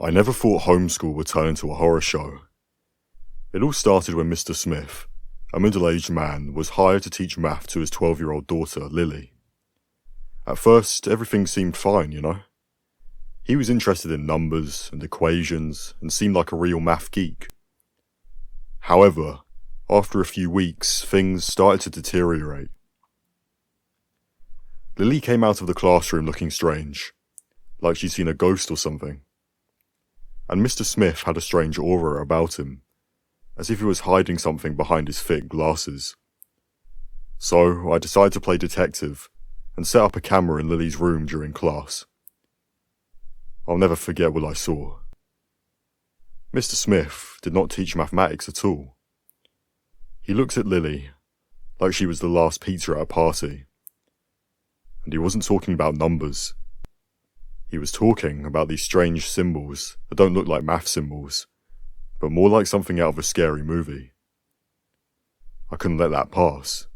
I never thought homeschool would turn into a horror show. It all started when Mr. Smith, a middle-aged man, was hired to teach math to his 12-year-old daughter, Lily. At first, everything seemed fine, you know. He was interested in numbers and equations and seemed like a real math geek. However, after a few weeks, things started to deteriorate. Lily came out of the classroom looking strange, like she'd seen a ghost or something. And Mr. Smith had a strange aura about him, as if he was hiding something behind his thick glasses. So I decided to play detective and set up a camera in Lily's room during class. I'll never forget what I saw. Mr. Smith did not teach mathematics at all. He looked at Lily like she was the last pizza at a party. And he wasn't talking about numbers. He was talking about these strange symbols that don't look like math symbols, but more like something out of a scary movie. I couldn't let that pass.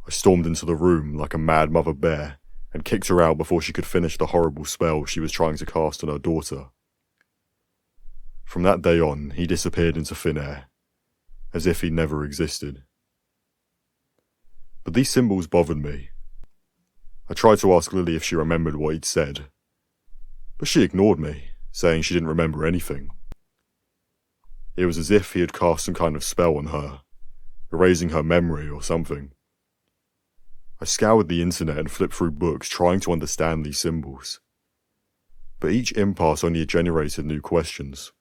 I stormed into the room like a mad mother bear and kicked her out before she could finish the horrible spell she was trying to cast on her daughter. From that day on, he disappeared into thin air, as if he never existed. But these symbols bothered me. I tried to ask Lily if she remembered what he'd said, but she ignored me, saying she didn't remember anything. It was as if he had cast some kind of spell on her, erasing her memory or something. I scoured the internet and flipped through books trying to understand these symbols, but each impasse only generated new questions.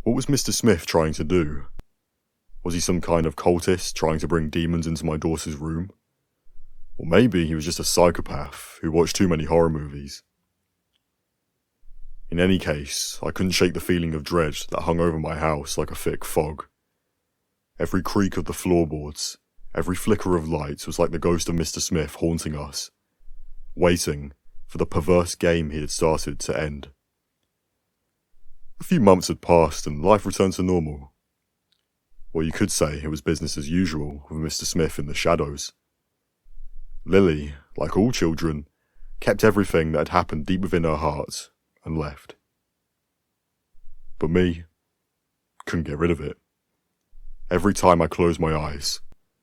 What was Mr. Smith trying to do? Was he some kind of cultist trying to bring demons into my daughter's room? Or maybe he was just a psychopath who watched too many horror movies. In any case, I couldn't shake the feeling of dread that hung over my house like a thick fog. Every creak of the floorboards, every flicker of light was like the ghost of Mr. Smith haunting us, waiting for the perverse game he had started to end. A few months had passed and life returned to normal. Or you could say it was business as usual with Mr. Smith in the shadows. Lily, like all children, kept everything that had happened deep within her heart and left. But me, couldn't get rid of it. Every time I closed my eyes,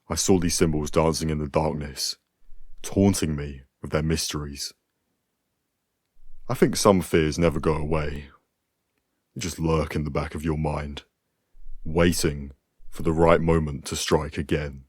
I saw these symbols dancing in the darkness, taunting me with their mysteries. I think some fears never go away. They just lurk in the back of your mind, waiting for the right moment to strike again.